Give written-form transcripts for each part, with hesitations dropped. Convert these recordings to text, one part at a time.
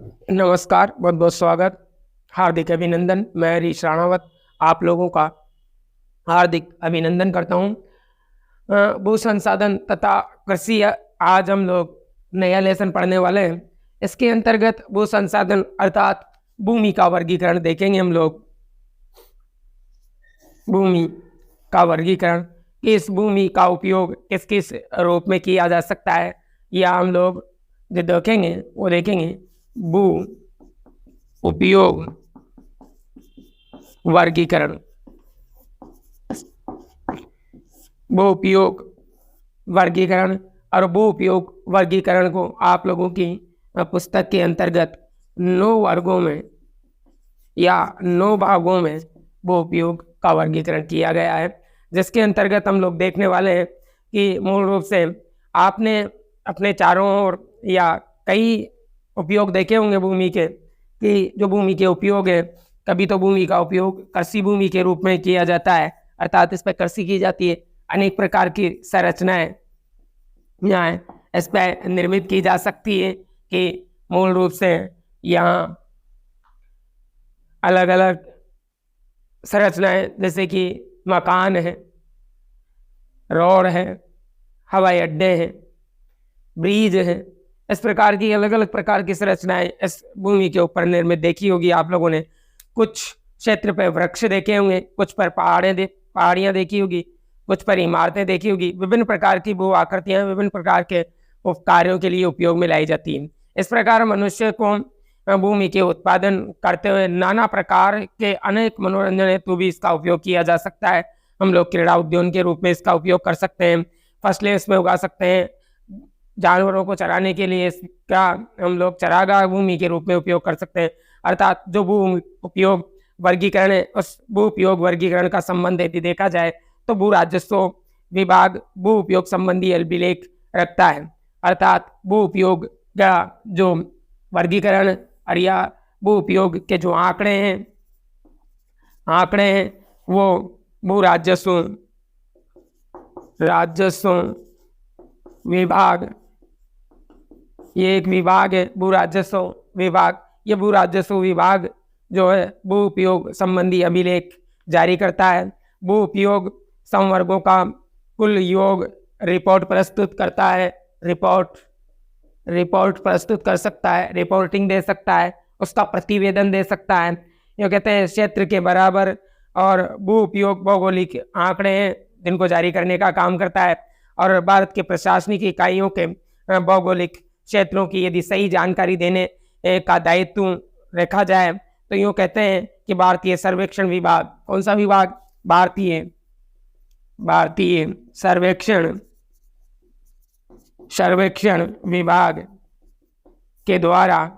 नमस्कार, बहुत बहुत स्वागत, हार्दिक अभिनंदन। मैं हरीश राणावत आप लोगों का हार्दिक अभिनंदन करता हूँ। भू संसाधन तथा कृषि आज हम लोग नया लेसन पढ़ने वाले हैं। इसके अंतर्गत भू संसाधन अर्थात भूमि का वर्गीकरण देखेंगे हम लोग। भूमि का वर्गीकरण, किस भूमि का उपयोग किस किस रूप में किया जा सकता है, या हम लोग जो देखेंगे वो देखेंगे भू उपयोग वर्गीकरण। भू उपयोग वर्गीकरण और भू उपयोग वर्गीकरण को आप लोगों की पुस्तक के अंतर्गत 9 वर्गों में या 9 भागों में भू उपयोग का वर्गीकरण किया गया है, जिसके अंतर्गत हम लोग देखने वाले हैं कि मूल रूप से आपने अपने चारों ओर या कई उपयोग देखे होंगे भूमि के, कि जो भूमि के उपयोग है, कभी तो भूमि का उपयोग कृषि भूमि के रूप में किया जाता है, अर्थात इस पर कृषि की जाती है। अनेक प्रकार की संरचनाएं यहाँ इस पर निर्मित की जा सकती है कि मूल रूप से यहाँ अलग अलग संरचनाएं जैसे कि मकान है, रोड है, हवाई अड्डे हैं, ब्रिज है, इस प्रकार की अलग अलग प्रकार की संरचनाएं इस भूमि के ऊपर निर्मित देखी होगी आप लोगों ने। कुछ क्षेत्र पर वृक्ष देखे होंगे, कुछ पर पहाड़ियां देखी होगी, कुछ पर इमारतें देखी होगी। विभिन्न प्रकार की भू आकृतियां विभिन्न प्रकार के कार्यों के लिए उपयोग में लाई जाती हैं। इस प्रकार मनुष्य को भूमि के उत्पादन करते हुए नाना प्रकार के अनेक मनोरंजन हेतु भी इसका उपयोग किया जा सकता है। हम लोग क्रीड़ा उद्यान के रूप में इसका उपयोग कर सकते हैं, फसलें इसमें उगा सकते हैं, जानवरों को चराने के लिए इसका हम लोग चरागाह भूमि के रूप में उपयोग कर सकते हैं। अर्थात जो भू उपयोग वर्गीकरण है, उस भू उपयोग वर्गीकरण का संबंध यदि देखा जाए तो भू राजस्व विभाग भू उपयोग संबंधी अभिलेख रखता है। अर्थात भू उपयोग का जो वर्गीकरण और या भू उपयोग के जो आंकड़े हैं वो भू राजस्व विभाग, ये एक विभाग है भू राजस्व विभाग। ये भू राजस्व विभाग जो है भू उपयोग संबंधी अभिलेख जारी करता है। भू उपयोग संवर्गों का कुल योग रिपोर्ट प्रस्तुत करता है, रिपोर्ट प्रस्तुत कर सकता है, रिपोर्टिंग दे सकता है, उसका प्रतिवेदन दे सकता है। ये कहते हैं क्षेत्र के बराबर और भू उपयोग भौगोलिक आंकड़े हैं जिनको जारी करने का काम करता है। और भारत के प्रशासनिक इकाइयों के भौगोलिक क्षेत्रों की यदि सही जानकारी देने का दायित्व रखा जाए तो यूँ कहते हैं कि भारतीय सर्वेक्षण विभाग, कौन सा विभाग? भारतीय सर्वेक्षण विभाग के द्वारा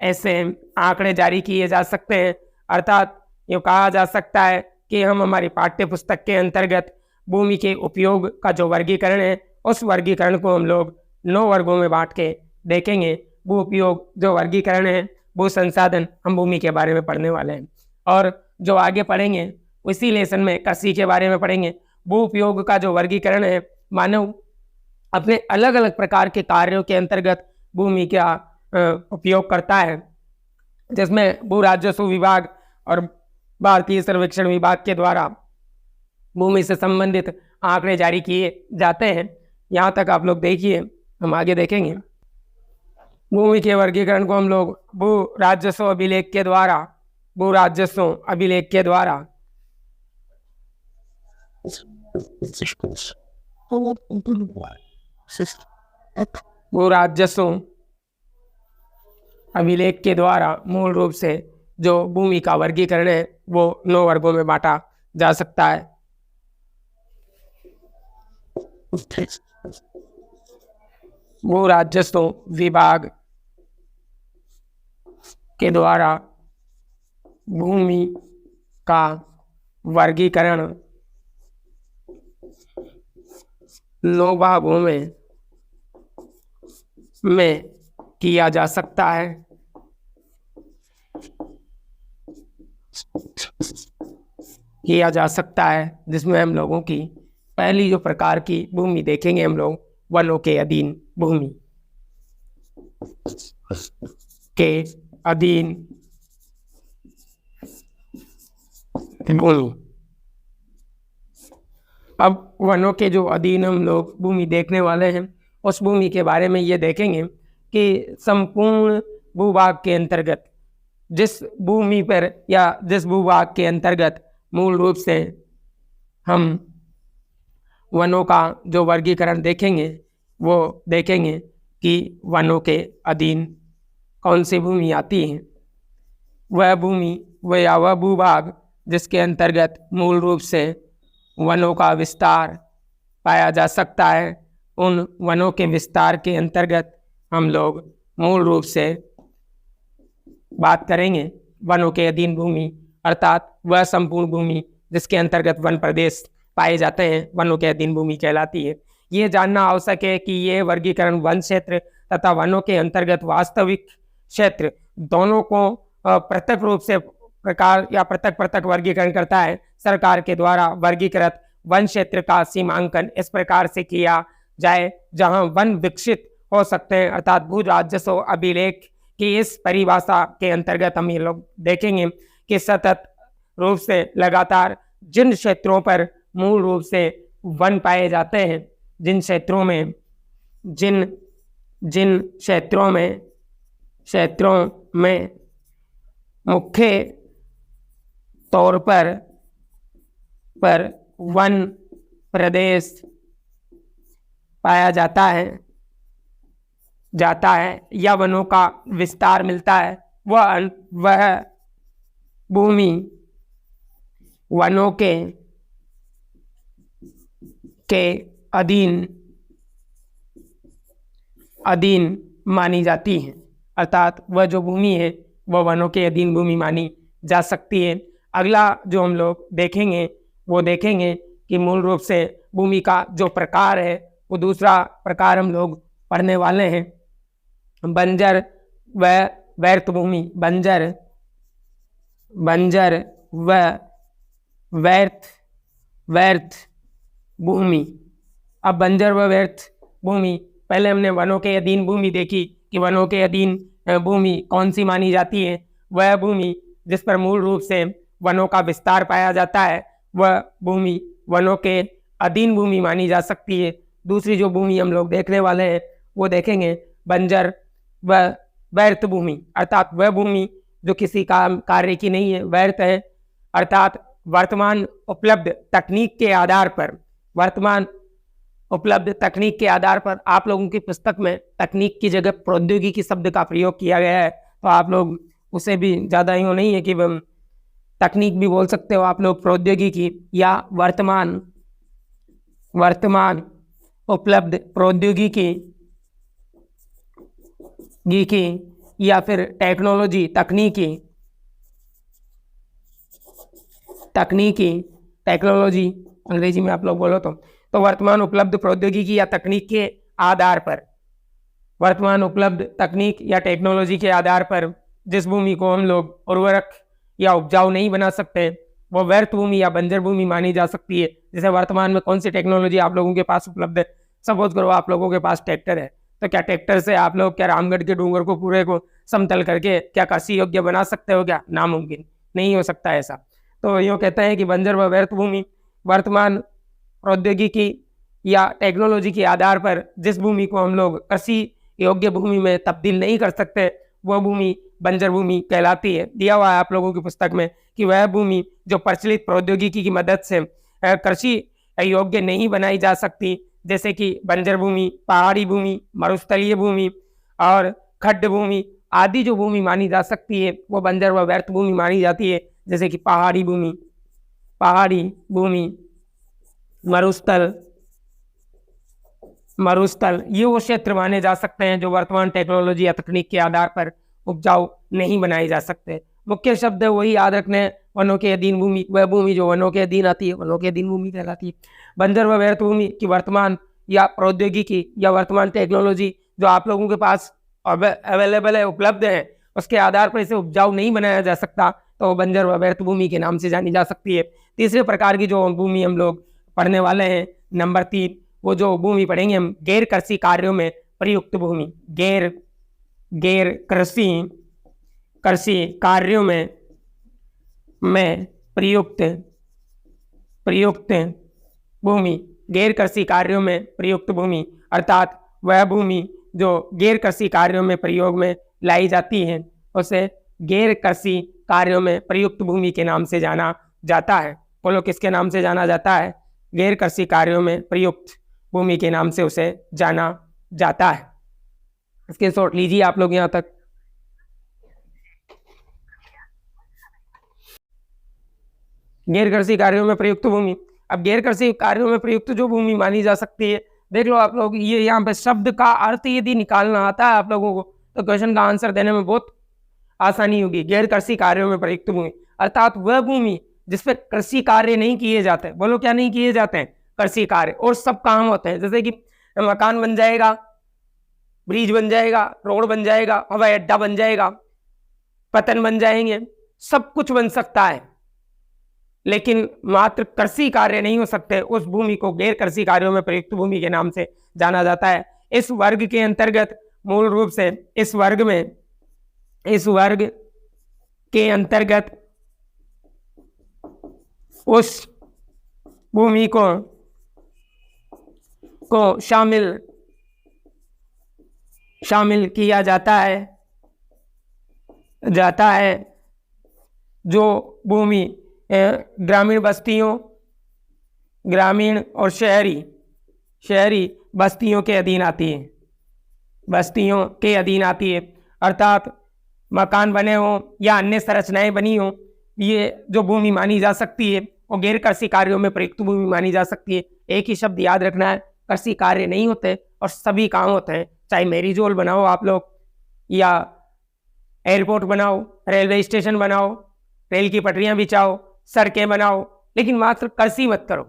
ऐसे आंकड़े जारी किए जा सकते हैं। अर्थात ये कहा जा सकता है कि हम हमारी पाठ्य पुस्तक के अंतर्गत भूमि के उपयोग का जो वर्गीकरण है, उस वर्गीकरण को हम लोग 9 वर्गों में बांट के देखेंगे। भू उपयोग जो वर्गीकरण है, भू संसाधन, हम भूमि के बारे में पढ़ने वाले हैं। और जो आगे पढ़ेंगे उसी लेसन में कृषि के बारे में पढ़ेंगे। भू उपयोग का जो वर्गीकरण है, मानव अपने अलग अलग प्रकार के कार्यों के अंतर्गत भूमि का उपयोग करता है, जिसमें भू राजस्व विभाग और भारतीय सर्वेक्षण विभाग के द्वारा भूमि से संबंधित आंकड़े जारी किए जाते हैं। यहाँ तक आप लोग देखिए, हम आगे देखेंगे। भूमि के वर्गीकरण को हम लोग भू राजस्व अभिलेख के द्वारा भू राजस्व अभिलेख के द्वारा मूल रूप से जो भूमि का वर्गीकरण है वो 9 वर्गों में बांटा जा सकता है। भू राजस्व विभाग के द्वारा भूमि का वर्गीकरण 9 भागों में किया जा सकता है। जिसमें हम लोगों की पहली जो प्रकार की भूमि देखेंगे हम लोग, वनों के अधीन भूमि के अधीन भूमि। अब वनों के जो अधीन हम लोग भूमि देखने वाले हैं, उस भूमि के बारे में ये देखेंगे कि संपूर्ण भूभाग के अंतर्गत जिस भूमि पर या जिस भूभाग के अंतर्गत मूल रूप से हम वनों का जो वर्गीकरण देखेंगे वो देखेंगे कि वनों के अधीन कौन सी भूमि आती है। वह भूमि या वह भूभाग जिसके अंतर्गत मूल रूप से वनों का विस्तार पाया जा सकता है, उन वनों के विस्तार के अंतर्गत हम लोग मूल रूप से बात करेंगे वनों के अधीन भूमि, अर्थात वह संपूर्ण भूमि जिसके अंतर्गत वन प्रदेश पाए जाते हैं वनों के अधीन भूमि कहलाती है। ये जानना आवश्यक है कि ये वर्गीकरण वन क्षेत्र तथा वनों के अंतर्गत वास्तविक क्षेत्र दोनों को पृथक रूप से प्रकार या पृथक पृथक वर्गीकरण करता है। सरकार के द्वारा वर्गीकृत वन क्षेत्र का सीमांकन इस प्रकार से किया जाए जहां वन विकसित हो सकते हैं, अर्थात भू राजस्व अभिलेख की इस परिभाषा के अंतर्गत हम ये लोग देखेंगे कि सतत रूप से लगातार जिन क्षेत्रों पर मूल रूप से वन पाए जाते हैं, जिन क्षेत्रों में मुख्य तौर पर वन प्रदेश पाया जाता है या वनों का विस्तार मिलता है, वह भूमि वनों के अधीन मानी जाती है, अर्थात वह जो भूमि है वह वनों के अधीन भूमि मानी जा सकती है। अगला जो हम लोग देखेंगे वो देखेंगे कि मूल रूप से भूमि का जो प्रकार है वो दूसरा प्रकार हम लोग पढ़ने वाले हैं, बंजर व व्यर्थ भूमि। बंजर व व्यर्थ भूमि। अब बंजर व व्यर्थ भूमि, पहले हमने वनों के अधीन भूमि देखी कि वनों के अधीन भूमि कौन सी मानी जाती है। वह भूमि जिस पर मूल रूप से वनों का विस्तार पाया जाता है वह भूमि वनों के अधीन भूमि मानी जा सकती है। दूसरी जो भूमि हम लोग देखने वाले हैं वो देखेंगे बंजर व व्यर्थ भूमि, अर्थात वह भूमि जो किसी कार्य की नहीं है, व्यर्थ है, अर्थात वर्तमान उपलब्ध तकनीक के आधार पर आप लोगों की पुस्तक में तकनीक की जगह प्रौद्योगिकी शब्द का प्रयोग किया गया है, तो आप लोग उसे भी ज़्यादा यूँ नहीं है कि तकनीक भी बोल सकते हो, आप लोग प्रौद्योगिकी या वर्तमान उपलब्ध प्रौद्योगिकी या फिर टेक्नोलॉजी अंग्रेजी में आप लोग बोलो तो वर्तमान उपलब्ध प्रौद्योगिकी या तकनीक के आधार पर, वर्तमान उपलब्ध तकनीक या टेक्नोलॉजी के आधार पर जिस भूमि को हम लोग उर्वरक या उपजाऊ नहीं बना सकते वो व्यर्थ भूमि या बंजर भूमि मानी जा सकती है। जैसे वर्तमान में कौन सी टेक्नोलॉजी आप लोगों के पास उपलब्ध है, सपोज करो आप लोगों के पास ट्रैक्टर है, तो क्या ट्रैक्टर से आप लोग क्या रामगढ़ के डूंगर को पूरे को समतल करके क्या कृषि योग्य बना सकते हो? क्या नामुमकिन, नहीं हो सकता ऐसा। तो यूँ कहते हैं कि बंजर व व्यर्थ भूमि वर्तमान प्रौद्योगिकी या टेक्नोलॉजी के आधार पर जिस भूमि को हम लोग कृषि योग्य भूमि में तब्दील नहीं कर सकते वह भूमि बंजर भूमि कहलाती है। दिया हुआ है आप लोगों की पुस्तक में कि वह भूमि जो प्रचलित प्रौद्योगिकी की मदद से कृषि योग्य नहीं बनाई जा सकती, जैसे कि बंजर भूमि, पहाड़ी भूमि, मरुस्थलीय भूमि और खड्ड भूमि आदि जो भूमि मानी जा सकती है वो बंजर व व्यर्थ भूमि मानी जाती है। जैसे कि पहाड़ी भूमि, मरुस्थल ये वो क्षेत्र माने जा सकते हैं जो वर्तमान टेक्नोलॉजी या तकनीक के आधार पर उपजाऊ नहीं बनाए जा सकते। मुख्य शब्द वही याद रखने, वनों के अधीन भूमि, वह भूमि जो वनों के अधीन आती है वनों के अधीन भूमि कहलाती है। बंजर व व्यर्थ भूमि की वर्तमान या प्रौद्योगिकी या वर्तमान टेक्नोलॉजी जो आप लोगों के पास अवेलेबल है, उपलब्ध है, उसके आधार पर इसे उपजाऊ नहीं बनाया जा सकता, तो बंजर व व्यर्थ भूमि के नाम से जानी जा सकती है। तीसरे प्रकार की जो भूमि हम लोग पढ़ने वाले हैं, नंबर 3, वो जो भूमि पढ़ेंगे हम गैर कृषि कार्यों में प्रयुक्त भूमि। गैर कृषि कृषि कार्यों में प्रयुक्त भूमि, गैर कृषि कार्यों में प्रयुक्त भूमि, अर्थात वह भूमि जो गैर कृषि कार्यों में प्रयोग में लाई जाती है उसे गैर कृषि कार्यों में प्रयुक्त भूमि के नाम से जाना जाता है। बोलो किसके नाम से जाना जाता है? गैर कृषि कार्यों में प्रयुक्त भूमि के नाम से उसे जाना जाता है। इसके शॉर्ट लीजिए आप लोग यहां तक। गैर कृषि कार्यों में प्रयुक्त भूमि, अब गैर कृषि कार्यों में प्रयुक्त जो भूमि मानी जा सकती है, देख लो आप लोग, ये यहाँ पे शब्द का अर्थ यदि निकालना आता है आप लोगों को तो क्वेश्चन का आंसर देने में बहुत आसानी होगी। गैर कृषि कार्यों में प्रयुक्त भूमि अर्थात वह भूमि जिसपे कृषि कार्य नहीं किए जाते। बोलो क्या नहीं किए जाते हैं? कृषि कार्य, और सब काम होते हैं, जैसे कि मकान बन जाएगा, ब्रिज बन जाएगा, रोड बन जाएगा, हवाई अड्डा बन जाएगा, पतन बन जाएंगे, सब कुछ बन सकता है, लेकिन मात्र कृषि कार्य नहीं हो सकते। उस भूमि को गैर कृषि कार्यों में प्रयुक्त भूमि के नाम से जाना जाता है। इस वर्ग के अंतर्गत मूल रूप से इस वर्ग के अंतर्गत उस भूमि को शामिल किया जाता है जो भूमि ग्रामीण बस्तियों, ग्रामीण और शहरी बस्तियों के अधीन आती है, अर्थात मकान बने हों या अन्य संरचनाएं बनी हों, ये जो भूमि मानी जा सकती है वो गैर कृषि कार्यों में प्रयुक्त भूमि मानी जा सकती है। एक ही शब्द याद रखना है, कृषि कार्य नहीं होते और सभी काम होते हैं। चाहे मैरिजोल बनाओ आप लोग, या एयरपोर्ट बनाओ, रेलवे स्टेशन बनाओ, रेल की पटरियां बिछाओ, सड़कें बनाओ, लेकिन मात्र कृषि मत करो।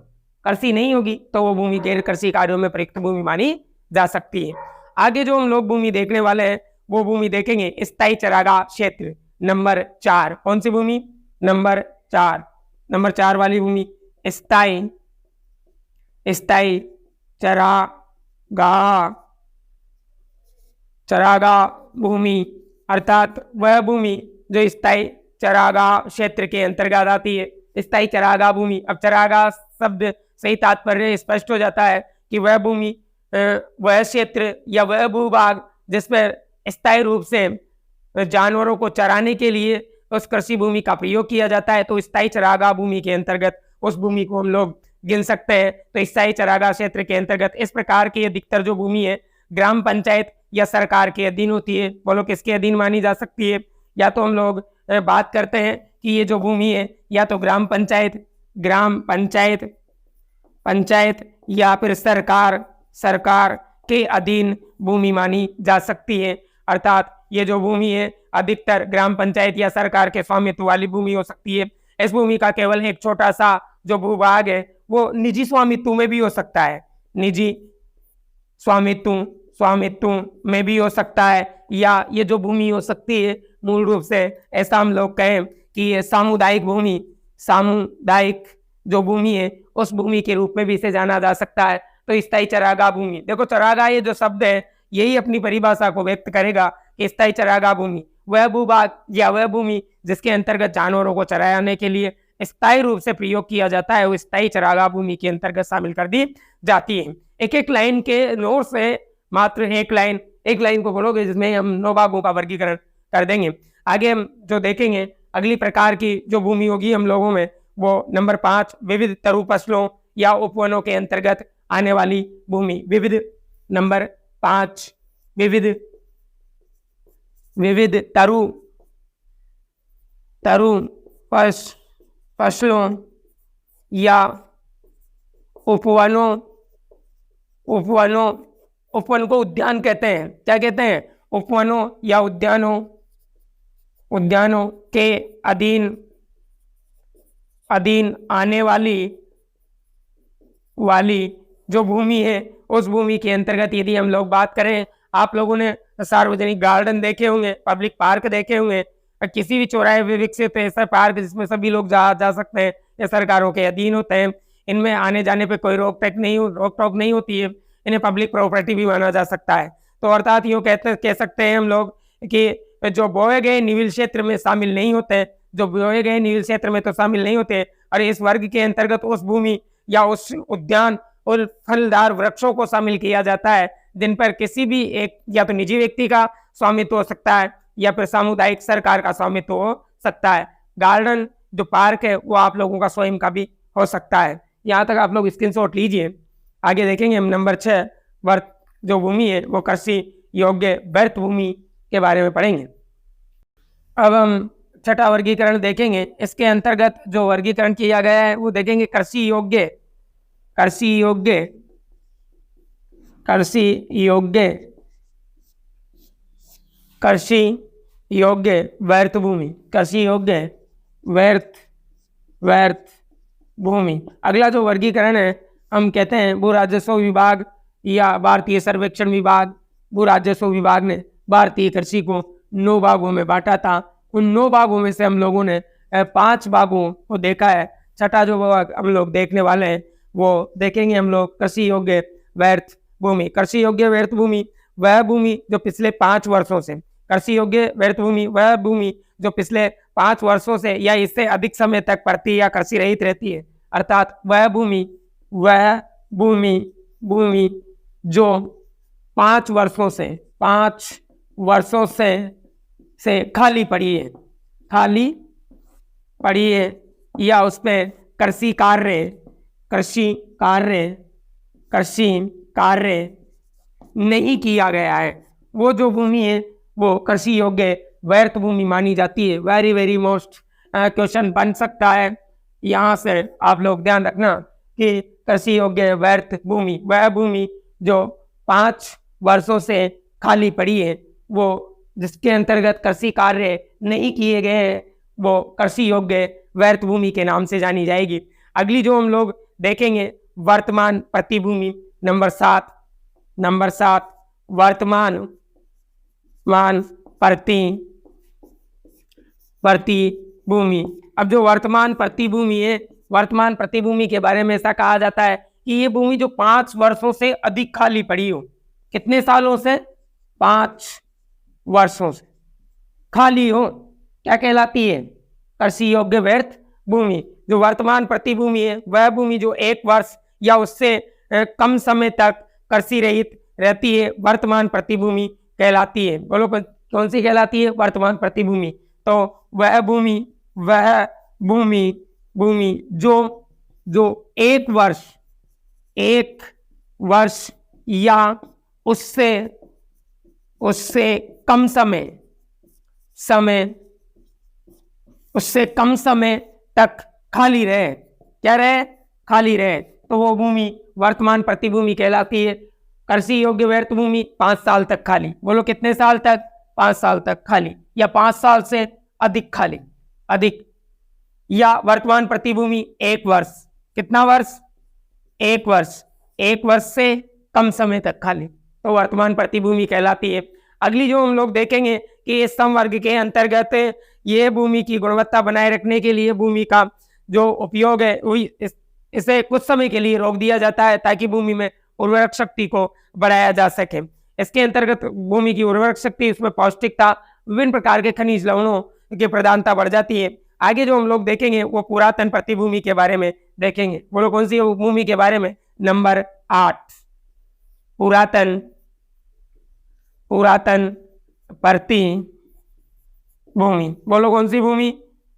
कृषि नहीं होगी तो वो भूमि गैर कृषि कार्यों में प्रयुक्त भूमि मानी जा सकती है। आगे जो हम लोग भूमि देखने वाले हैं वो भूमि देखेंगे स्थायी चरागाह क्षेत्र नंबर 4। कौन सी भूमि? नंबर 4 वाली भूमि स्थायी चरागाह भूमि, अर्थात वह भूमि जो स्थायी चरागाह क्षेत्र के अंतर्गत आती है। स्थायी चरागाह भूमि, अब चरागाह शब्द सही तात्पर्य स्पष्ट हो जाता है कि वह भूमि, वह क्षेत्र या वह भूभाग जिसमें स्थायी रूप से जानवरों को चराने के लिए उस कृषि भूमि का प्रयोग किया जाता है, तो स्थायी चरागाह भूमि के अंतर्गत उस भूमि को हम लोग गिन सकते हैं। तो स्थायी चरागाह क्षेत्र के अंतर्गत इस प्रकार की अधिकतर जो भूमि है ग्राम पंचायत या सरकार के अधीन होती है। बोलो किसके अधीन मानी जा सकती है? या तो हम लोग बात करते हैं कि ये जो भूमि है या तो ग्राम पंचायत या फिर सरकार के अधीन भूमि मानी जा सकती है, अर्थात ये जो भूमि है अधिकतर ग्राम पंचायत या सरकार के स्वामित्व वाली भूमि हो सकती है। इस भूमि का केवल एक छोटा सा जो भूभाग है वो निजी स्वामित्व में भी हो सकता है, निजी स्वामित्व में भी हो सकता है, या ये जो भूमि हो सकती है मूल रूप से ऐसा हम लोग कहें कि ये सामुदायिक जो भूमि है उस भूमि के रूप में भी इसे जाना जा सकता है। तो स्थायी चरागाह भूमि, देखो चरागाह ये जो शब्द है यही अपनी परिभाषा को व्यक्त करेगा कि स्थायी चरागाह भूमि वह भूभाग या वह भूमि जिसके अंतर्गत जानवरों को चराने के लिए स्थायी रूप से प्रयोग किया जाता है, वो स्थायी चरागाह भूमि के अंतर्गत शामिल कर दी जाती है। एक एक लाइन के नोट से मात्र एक लाइन को बोलोगे जिसमें हम 9 भागों का वर्गीकरण कर देंगे। आगे हम जो देखेंगे अगली प्रकार की जो भूमि होगी हम लोगों में वो नंबर 5 विविध तरु फसलों या उपवनों के अंतर्गत आने वाली भूमि। नंबर 5 विविध तरु फसलों या उपवनों उपवन को उद्यान कहते हैं। क्या कहते हैं? उपवनों या उद्यानों के अधीन आने वाली जो भूमि है उस भूमि के अंतर्गत यदि हम लोग बात करें, आप लोगों ने सार्वजनिक गार्डन देखे होंगे, पब्लिक पार्क देखे होंगे, किसी भी चौराहे पे विकसित ऐसा पार्क जिसमें सभी लोग जा सकते हैं, ये सरकारों के अधीन होते हैं। इनमें आने जाने पे कोई रोक टोक नहीं होती है, इन्हें पब्लिक प्रॉपर्टी भी माना जा सकता है। तो अर्थात यूँ कह सकते हैं हम लोग कि जो बोए गए निविल क्षेत्र में शामिल नहीं होते, जो बोए गए निविल क्षेत्र में तो शामिल नहीं होते, और इस वर्ग के अंतर्गत उस भूमि या उस उद्यान और फलदार वृक्षों को शामिल किया जाता है जिन पर किसी भी एक या तो निजी व्यक्ति का स्वामित्व हो सकता है या फिर सामुदायिक सरकार का स्वामित्व हो सकता है। गार्डन जो पार्क है वो आप लोगों का स्वयं का भी हो सकता है। यहाँ तक आप लोग स्क्रीनशॉट लीजिए। आगे देखेंगे हम नंबर 6 वर्ग जो भूमि है वो कृषि योग्य व्यर्थ भूमि के बारे में पढ़ेंगे। अब हम छठा वर्गीकरण देखेंगे। इसके अंतर्गत जो वर्गीकरण किया गया है वो देखेंगे कृषि योग्य व्यर्थ भूमि, कृषि योग्य व्यर्थ भूमि। अगला जो वर्गीकरण है हम कहते हैं भू राजस्व विभाग या भारतीय सर्वेक्षण विभाग, भू राजस्व विभाग ने भारतीय कृषि को 9 भागों में बांटा था। उन 9 भागों में से हम लोगों ने 5 भागों को देखा है। छठा जो भाग हम लोग देखने वाले हैं वो देखेंगे हम लोग कृषि योग्य व्यर्थ भूमि। कृषि योग्य व्यर्थ भूमि वह भूमि जो पिछले 5 वर्षों से, कृषि योग्य व्यर्थ भूमि वह भूमि जो पिछले 5 वर्षों से या इससे अधिक समय तक परती या कृषि रहित रहती है। अर्थात वह भूमि जो 5 वर्षों से खाली पड़ी है या उसमें कृषि कार्य नहीं किया गया है, वो जो भूमि है वो कृषि योग्य व्यर्थ भूमि मानी जाती है। वेरी मोस्ट क्वेश्चन बन सकता है। यहाँ से आप लोग ध्यान रखना कि कृषि योग्य व्यर्थ भूमि वह भूमि जो 5 वर्षों से खाली पड़ी है, वो जिसके अंतर्गत कृषि कार्य नहीं किए गए हैं, वो कृषि योग्य व्यर्थ भूमि के नाम से जानी जाएगी। अगली जो हम लोग देखेंगे वर्तमान प्रतिभूमि नंबर 7 वर्तमान प्रतिभूमि। अब जो वर्तमान प्रतिभूमि है, वर्तमान प्रतिभूमि के बारे में ऐसा कहा जाता है कि ये भूमि जो 5 वर्षों से अधिक खाली पड़ी हो। कितने सालों से? 5 वर्षों से खाली हो, क्या कहलाती है? कृषि योग्य व्यर्थ भूमि। जो वर्तमान प्रतिभूमि है वह भूमि जो 1 वर्ष या उससे कम समय तक कृषि रहित रहती है, वर्तमान प्रतिभूमि कहलाती है। बोलो कौन सी कहलाती है? वर्तमान प्रतिभूमि। तो वह भूमि जो 1 वर्ष या उससे कम समय तक खाली रहे, क्या रहे? खाली रहे, तो वो भूमि वर्तमान प्रतिभूमि कहलाती है। कृषि योग्य व्यर्थ भूमि 5 साल तक खाली। बोलो कितने साल तक? 5 साल तक खाली या 5 साल से अधिक खाली, या वर्तमान प्रतिभूमि 1 वर्ष। कितना वर्ष? 1 वर्ष से कम समय तक खाली, तो वर्तमान प्रतिभूमि कहलाती है। अगली जो हम लोग देखेंगे कि इस संवर्ग के अंतर्गत ये भूमि की गुणवत्ता बनाए रखने के लिए भूमि का जो उपयोग है इसे कुछ समय के लिए रोक दिया जाता है ताकि भूमि में उर्वरक शक्ति को बढ़ाया जा सके। इसके अंतर्गत भूमि की उर्वरक शक्ति, उसमें पौष्टिकता, विभिन्न प्रकार के खनिज लवणों की प्रधानता बढ़ जाती है। आगे जो हम लोग देखेंगे वो पुरातन प्रतिभूमि के बारे में देखेंगे। बोलो कौन सी भूमि के बारे में? नंबर 8 पुरातन प्रतिभूमि। बोलो कौन सी भूमि?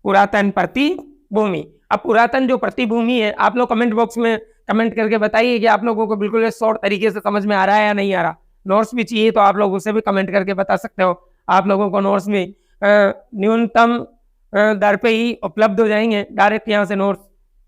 पुरातन प्रतिभूमि। अब पुरातन जो प्रतिभूमि है, आप लोग कमेंट बॉक्स में कमेंट करके बताइए कि आप लोगों को बिल्कुल शॉर्ट तरीके से समझ में आ रहा है या नहीं आ रहा। नोट्स भी चाहिए तो आप लोग उसे भी कमेंट करके बता सकते हो। आप लोगों को नोट्स भी न्यूनतम दर पे ही उपलब्ध हो जाएंगे, डायरेक्ट यहाँ से नोट्स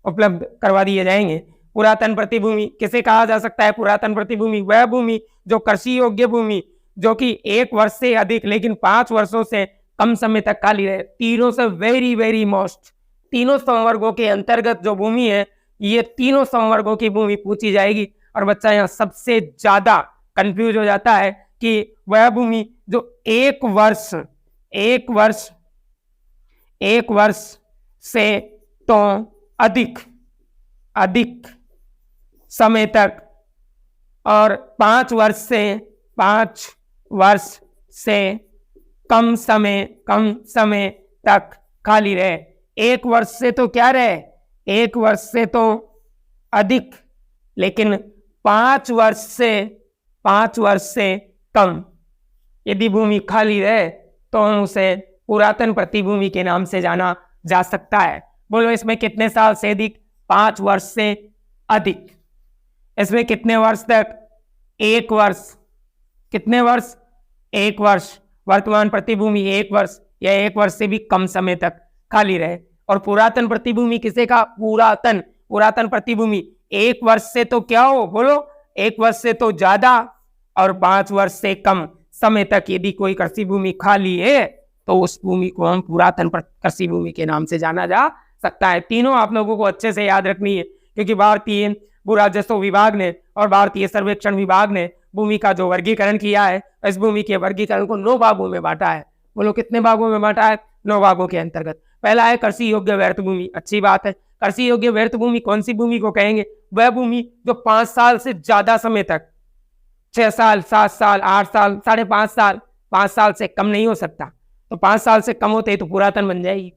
उपलब्ध करवा दिए जाएंगे। पुरातन प्रतिभूमि किसे कहा जा सकता है? पुरातन प्रतिभूमि वह भूमि जो कृषि योग्य भूमि जो कि 1 वर्ष से अधिक लेकिन 5 वर्षों से कम समय तक खाली रहे। तीनों से वेरी मोस्ट, तीनों संवर्गों के अंतर्गत जो भूमि है, ये तीनों संवर्गों की भूमि पूछी जाएगी। और बच्चा यहाँ सबसे ज्यादा कंफ्यूज हो जाता है कि वह भूमि जो 1 वर्ष से तो अधिक समय तक और 5 वर्ष से कम समय तक खाली रहे। 1 वर्ष से तो क्या रहे, 1 वर्ष से तो अधिक, लेकिन 5 वर्ष से कम यदि भूमि खाली रहे तो हम उसे पुरातन प्रतिभूमि के नाम से जाना जा सकता है। बोलो इसमें कितने साल से अधिक, 5 वर्ष से अधिक। इसमें कितने वर्ष तक, 1 वर्ष। कितने वर्ष, 1 वर्ष। वर्तमान प्रतिभूमि 1 वर्ष या 1 वर्ष से भी कम समय तक खाली रहे। और पुरातन प्रतिभूमि किसे का, पुरातन प्रतिभूमि 1 वर्ष से तो क्या हो, बोलो 1 वर्ष से तो ज्यादा और 5 वर्ष से कम समय तक यदि कोई कृषि भूमि खाली है तो उस भूमि को हम पुरातन कृषि भूमि के नाम से जाना जा सकता है। तीनों आप लोगों को अच्छे से याद रखनी है, क्योंकि भारतीय भू राजस्व विभाग ने और भारतीय सर्वेक्षण विभाग ने भूमि का जो वर्गीकरण किया है, इस भूमि के वर्गीकरण को 9 भागों में बांटा है। बोलो कितने भागों में बांटा है, 9 भागों के अंतर्गत। पहला है कृषि योग्य व्यर्थ भूमि। अच्छी बात है। कृषि योग्य व्यर्थ भूमि कौन सी भूमि को कहेंगे, वह भूमि जो 5 साल से ज्यादा समय तक, 6 साल, 7 साल, 8 साल, 5.5 साल, 5 साल से कम नहीं हो सकता। तो 5 साल से कम होते ही तो पुरातन बन जाएगी।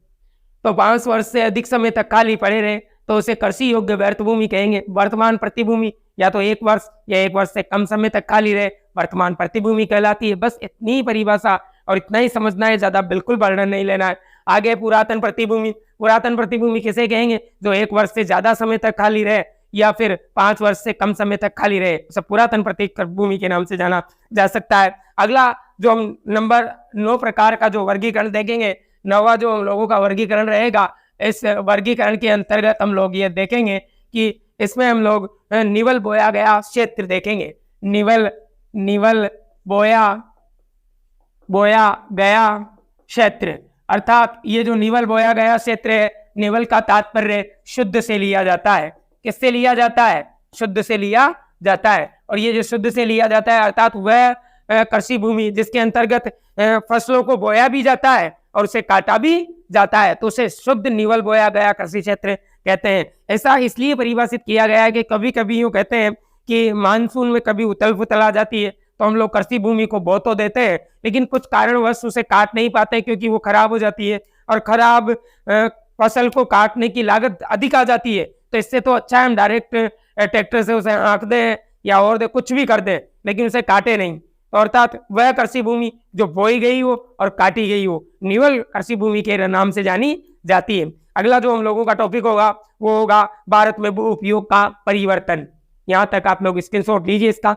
तो 5 वर्ष से अधिक समय तक खाली पड़े रहे तो उसे कृषि योग्य व्यर्थ भूमि कहेंगे। वर्तमान प्रतिभूमि या तो 1 वर्ष या 1 वर्ष से कम समय तक खाली रहे, वर्तमान प्रतिभूमि कहलाती है। बस इतनी ही परिभाषा और इतना ही समझना है, ज्यादा बिल्कुल वर्णन नहीं लेना है। आगे पुरातन प्रतिभूमि। पुरातन प्रतिभूमि किसे कहेंगे, जो 1 वर्ष से ज्यादा समय तक खाली रहे या फिर 5 वर्ष से कम समय तक खाली रहे, उसे पुरातन प्रतिभूमि के नाम से जाना जा सकता है। अगला जो हम नंबर 9 प्रकार का जो वर्गीकरण देखेंगे, 9वां जो हम लोगों का वर्गीकरण रहेगा, इस वर्गीकरण के अंतर्गत हम लोग ये देखेंगे कि इसमें हम लोग निवल बोया गया क्षेत्र देखेंगे। निवल बोया गया क्षेत्र, अर्थात ये जो निवल बोया गया क्षेत्र है, निवल का तात्पर्य शुद्ध से लिया जाता है। किससे लिया जाता है, शुद्ध से लिया जाता है। और ये जो शुद्ध से लिया जाता है अर्थात वह कृषि भूमि जिसके अंतर्गत फसलों को बोया भी जाता है और उसे काटा भी जाता है, तो उसे शुद्ध निवल बोया गया कृषि क्षेत्र कहते हैं। ऐसा इसलिए परिभाषित किया गया है कि कभी कभी यूँ कहते हैं कि मानसून में कभी उथल पुथल आ जाती है तो हम लोग कृषि भूमि को बो तो देते हैं, लेकिन कुछ कारणवश उसे काट नहीं पाते क्योंकि वो खराब हो जाती है और खराब फसल को काटने की लागत अधिक आ जाती है। तो इससे तो अच्छा है हम डायरेक्ट ट्रैक्टर से उसे आंक दें या और दे कुछ भी कर दें, लेकिन उसे काटे नहीं। तो अर्थात वह कृषि भूमि जो बोई गई हो और काटी गई हो, निवल कृषि भूमि के नाम से जानी जाती है। अगला जो हम लोगों का टॉपिक होगा वो होगा भारत में भू उपयोग का परिवर्तन। यहाँ तक आप लोग स्क्रीनशॉट लीजिए इसका।